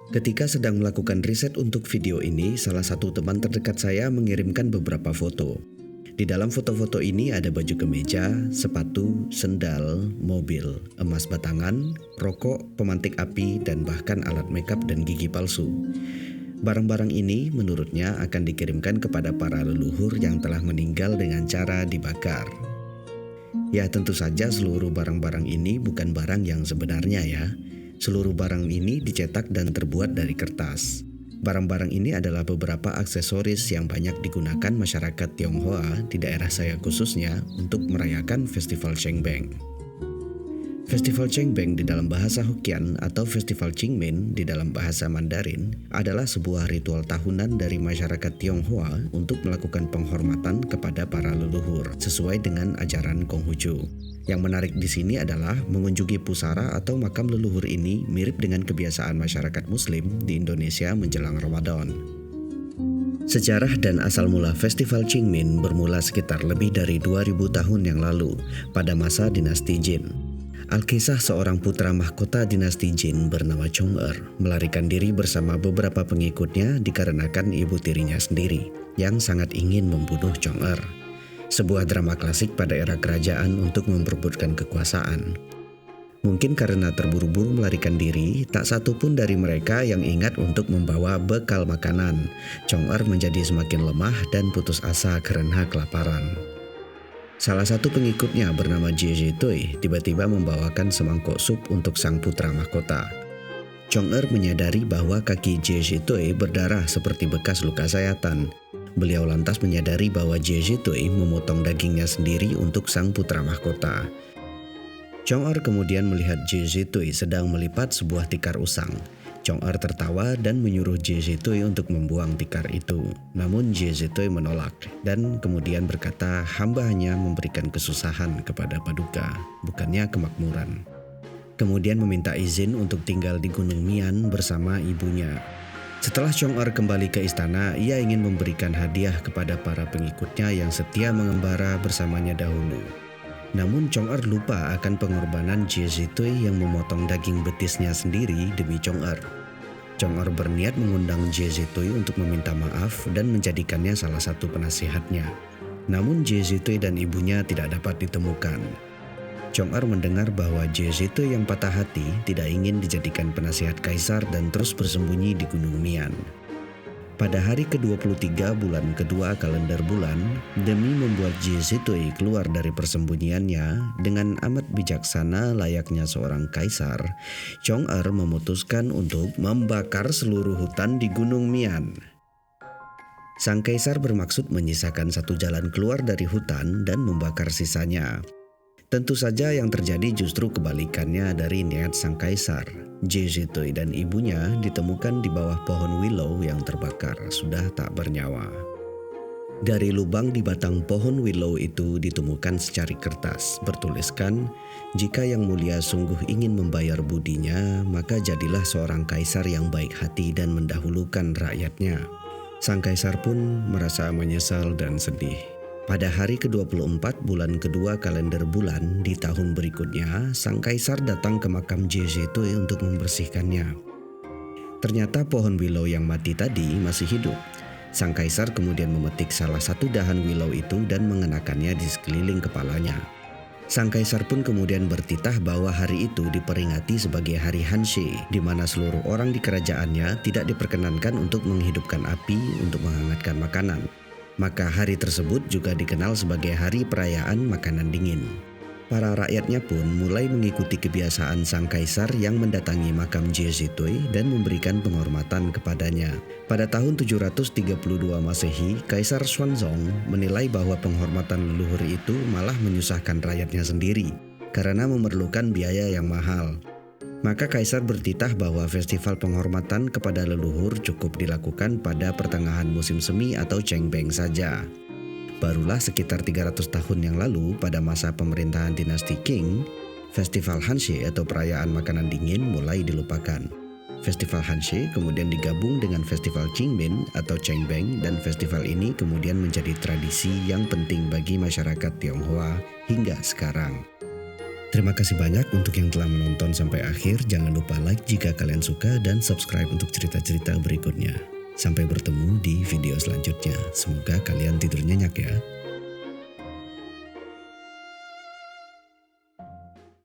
Ketika sedang melakukan riset untuk video ini, salah satu teman terdekat saya mengirimkan beberapa foto. Di dalam foto-foto ini ada baju kemeja, sepatu, sendal, mobil, emas batangan, rokok, pemantik api, dan bahkan alat makeup dan gigi palsu. Barang-barang ini menurutnya akan dikirimkan kepada para leluhur yang telah meninggal dengan cara dibakar. Ya, tentu saja seluruh barang-barang ini bukan barang yang sebenarnya ya. Seluruh barang ini dicetak dan terbuat dari kertas. Barang-barang ini adalah beberapa aksesoris yang banyak digunakan masyarakat Tionghoa di daerah saya khususnya untuk merayakan Festival Chengbeng. Festival Chengbeng di dalam bahasa Hokkien atau Festival Qingming di dalam bahasa Mandarin adalah sebuah ritual tahunan dari masyarakat Tionghoa untuk melakukan penghormatan kepada para leluhur sesuai dengan ajaran Konghucu. Yang menarik di sini adalah mengunjungi pusara atau makam leluhur ini mirip dengan kebiasaan masyarakat Muslim di Indonesia menjelang Ramadan. Sejarah dan asal mula Festival Qingming bermula sekitar lebih dari 2000 tahun yang lalu pada masa dinasti Jin. Alkisah seorang putra mahkota dinasti Jin bernama Chong-er melarikan diri bersama beberapa pengikutnya dikarenakan ibu tirinya sendiri yang sangat ingin membunuh Chong-er. Sebuah drama klasik pada era kerajaan untuk memperebutkan kekuasaan. Mungkin karena terburu-buru melarikan diri, tak satu pun dari mereka yang ingat untuk membawa bekal makanan. Chong-er menjadi semakin lemah dan putus asa karena kelaparan. Salah satu pengikutnya bernama Jie Zitui tiba-tiba membawakan semangkok sup untuk sang putra mahkota. Chong-er menyadari bahwa kaki Jie Zitui berdarah seperti bekas luka sayatan. Beliau lantas menyadari bahwa Jie Zitui memotong dagingnya sendiri untuk sang putra mahkota. Chong-er kemudian melihat Jie Zitui sedang melipat sebuah tikar usang. Chong-er tertawa dan menyuruh Jie Zitui untuk membuang tikar itu. Namun Jie Zitui menolak dan kemudian berkata hamba hanya memberikan kesusahan kepada Paduka, bukannya kemakmuran. Kemudian meminta izin untuk tinggal di Gunung Mian bersama ibunya. Setelah Chong-er kembali ke istana, ia ingin memberikan hadiah kepada para pengikutnya yang setia mengembara bersamanya dahulu. Namun Chong-er lupa akan pengorbanan Jie Zitui yang memotong daging betisnya sendiri demi Chong-er. Chong-er berniat mengundang Jie Zitui untuk meminta maaf dan menjadikannya salah satu penasihatnya. Namun Jie Zitui dan ibunya tidak dapat ditemukan. Chong-er mendengar bahwa Jie Zitui yang patah hati tidak ingin dijadikan penasihat kaisar dan terus bersembunyi di Gunung Mian. Pada hari ke-23 bulan kedua kalender bulan, demi membuat Jie Zitui keluar dari persembunyiannya dengan amat bijaksana layaknya seorang kaisar, Chong-er memutuskan untuk membakar seluruh hutan di Gunung Mian. Sang kaisar bermaksud menyisakan satu jalan keluar dari hutan dan membakar sisanya. Tentu saja yang terjadi justru kebalikannya dari niat sang kaisar. Jie Zitui dan ibunya ditemukan di bawah pohon willow yang terbakar, sudah tak bernyawa. Dari lubang di batang pohon willow itu ditemukan secari kertas, bertuliskan, "Jika yang mulia sungguh ingin membayar budinya, maka jadilah seorang kaisar yang baik hati dan mendahulukan rakyatnya." Sang kaisar pun merasa menyesal dan sedih. Pada hari ke-24 bulan kedua kalender bulan di tahun berikutnya, sang kaisar datang ke makam Jie Zitui untuk membersihkannya. Ternyata pohon willow yang mati tadi masih hidup. Sang kaisar kemudian memetik salah satu dahan willow itu dan mengenakannya di sekeliling kepalanya. Sang kaisar pun kemudian bertitah bahwa hari itu diperingati sebagai hari Hanshi, di mana seluruh orang di kerajaannya tidak diperkenankan untuk menghidupkan api untuk menghangatkan makanan. Maka hari tersebut juga dikenal sebagai hari perayaan makanan dingin. Para rakyatnya pun mulai mengikuti kebiasaan sang kaisar yang mendatangi makam Jie Zitui dan memberikan penghormatan kepadanya. Pada tahun 732 Masehi, Kaisar Xuanzong menilai bahwa penghormatan leluhur itu malah menyusahkan rakyatnya sendiri karena memerlukan biaya yang mahal. Maka kaisar bertitah bahwa festival penghormatan kepada leluhur cukup dilakukan pada pertengahan musim semi atau Chengbeng saja. Barulah sekitar 300 tahun yang lalu pada masa pemerintahan dinasti Qing, festival Hanshi atau perayaan makanan dingin mulai dilupakan. Festival Hanshi kemudian digabung dengan festival Qingming atau Chengbeng dan festival ini kemudian menjadi tradisi yang penting bagi masyarakat Tionghoa hingga sekarang. Terima kasih banyak untuk yang telah menonton sampai akhir. Jangan lupa like jika kalian suka dan subscribe untuk cerita-cerita berikutnya. Sampai bertemu di video selanjutnya. Semoga kalian tidur nyenyak ya.